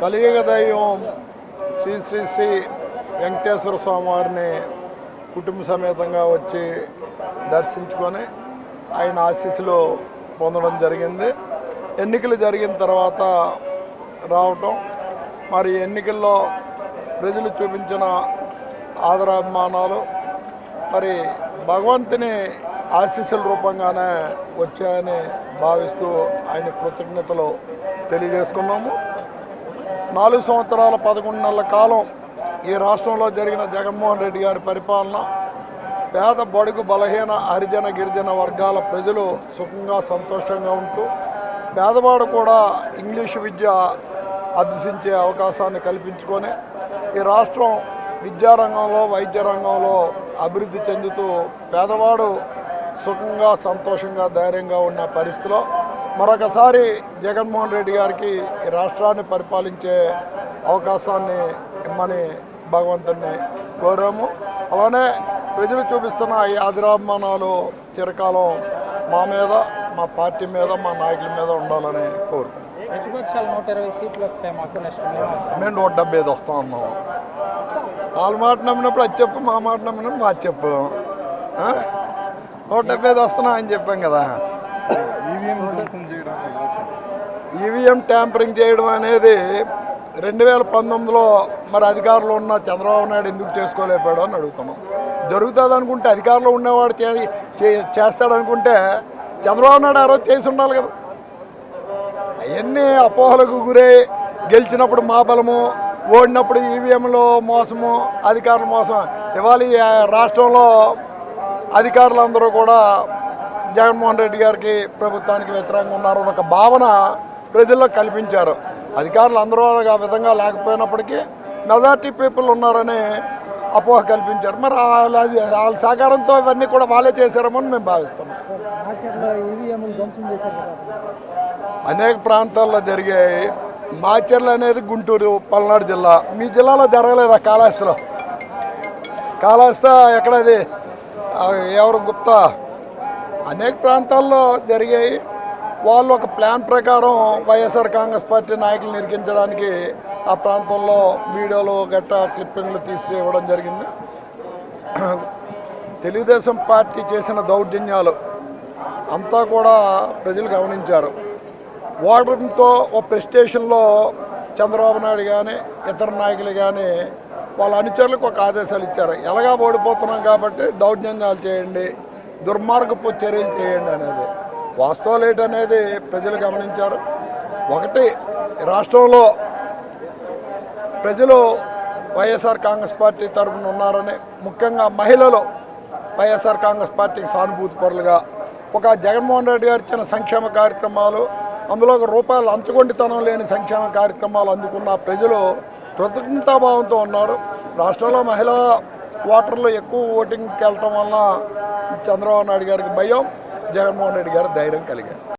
కలియుగ దైవం శ్రీ శ్రీ శ్రీ వెంకటేశ్వర స్వామి వారిని కుటుంబ సమేతంగా వచ్చి దర్శించుకొని ఆయన ఆశీస్సులు పొందడం జరిగింది. ఎన్నికలు జరిగిన తర్వాత రావటం, మరి ఎన్నికల్లో ప్రజలు చూపించిన ఆదరాభిమానాలు మరి భగవంతుని ఆశీస్సుల రూపంగానే వచ్చాయని భావిస్తూ ఆయన కృతజ్ఞతలు తెలియజేసుకున్నాము. 4 సంవత్సరాల 11 నెలల కాలం ఈ రాష్ట్రంలో జరిగిన జగన్మోహన్ రెడ్డి గారి పరిపాలన పేద బడుగు బలహీన హరిజన గిరిజన వర్గాల ప్రజలు సుఖంగా సంతోషంగా ఉంటూ పేదవాడు కూడా ఇంగ్లీషు విద్య అభ్యసించే అవకాశాన్ని కల్పించుకొని ఈ రాష్ట్రం విద్యారంగంలో వైద్య రంగంలో అభివృద్ధి చెందుతూ పేదవాడు సుఖంగా సంతోషంగా ధైర్యంగా ఉన్న పరిస్థితిలో మరొకసారి జగన్మోహన్ రెడ్డి గారికి ఈ రాష్ట్రాన్ని పరిపాలించే అవకాశాన్ని ఇమ్మని భగవంతుని కోరాము. అలానే ప్రజలు చూపిస్తున్న ఈ ఆదిరాభిమానాలు చిరకాలం మా మీద, మా పార్టీ మీద, మా నాయకుల మీద ఉండాలని కోరుకున్నాం. మేము 175 వస్తా ఉన్నాం. వాళ్ళ మాట నమ్మినప్పుడు అది చెప్పు, మా మాట నమ్మినప్పుడు మాది చెప్పు. 175 వస్తున్నా అని చెప్పాం కదా. ఈవీఎం ట్యాంపరింగ్ చేయడం అనేది 2019లో మరి అధికారంలో ఉన్న చంద్రబాబు నాయుడు ఎందుకు చేసుకోలేకపోయాడు అని అడుగుతున్నాం. జరుగుతుంది అనుకుంటే, అధికారంలో ఉన్నవాడు చేస్తాడనుకుంటే చంద్రబాబు నాయుడు ఆ రోజు చేసి ఉండాలి కదా. అవన్నీ అపోహలకు గురై గెలిచినప్పుడు మా బలము, ఓడినప్పుడు ఈవీఎంలో మోసము, అధికారుల మోసం. ఇవాళ రాష్ట్రంలో అధికారులందరూ కూడా జగన్మోహన్ రెడ్డి గారికి ప్రభుత్వానికి వ్యతిరేకంగా ఉన్నారు ఒక భావన ప్రజల్లో కల్పించారు. అధికారులు అందరూ ఆ విధంగా లేకపోయినప్పటికీ మెజార్టీ పీపుల్ ఉన్నారని అపోహ కల్పించారు. మరి వాళ్ళ సహకారంతో ఇవన్నీ కూడా వాళ్ళే చేశారేమని మేము భావిస్తున్నాం. అనేక ప్రాంతాల్లో జరిగాయి. మాచర్ల అనేది గుంటూరు, పల్నాడు జిల్లా. మీ జిల్లాలో జరగలేదా? కాళహస్తి ఎక్కడది? ఎవరు గుప్తా? అనేక ప్రాంతాల్లో జరిగాయి. వాళ్ళు ఒక ప్లాన్ ప్రకారం వైఎస్ఆర్ కాంగ్రెస్ పార్టీ నాయకులను ఇరికించడానికి ఆ ప్రాంతంలో వీడియోలు గట్టా క్లిప్పింగ్లు తీసి ఇవ్వడం జరిగింది. తెలుగుదేశం పార్టీ చేసిన దౌర్జన్యాలు అంతా కూడా ప్రజలు గమనించారు. ఓటమితో ఒక ప్రెస్టేషన్లో చంద్రబాబు నాయుడు కానీ ఇతర నాయకులు కానీ వాళ్ళ అనుచరులకు ఒక ఆదేశాలు ఇచ్చారు. ఎలాగా ఓడిపోతున్నాం కాబట్టి దౌర్జన్యాలు చేయండి, దుర్మార్గపు చర్యలు చేయండి అనేది. వాస్తవాలు ఏంటనేది ప్రజలు గమనించారు. ఒకటి, రాష్ట్రంలో ప్రజలు వైఎస్ఆర్ కాంగ్రెస్ పార్టీ తరఫున ఉన్నారని, ముఖ్యంగా మహిళలు వైఎస్ఆర్ కాంగ్రెస్ పార్టీకి సానుభూతి పరులుగా ఒక జగన్మోహన్ రెడ్డి గారు ఇచ్చిన సంక్షేమ కార్యక్రమాలు, అందులో రూపాయలు అంచుకొండితనం లేని సంక్షేమ కార్యక్రమాలు అందుకున్న ప్రజలు కృతజ్ఞతాభావంతో ఉన్నారు. రాష్ట్రంలో మహిళా ఓటర్లు ఎక్కువ ఓటింగ్కి వెళ్ళటం వల్ల చంద్రబాబు నాయుడు గారికి భయం, జగన్మోహన్ రెడ్డి గారి ధైర్యం కలిగారు.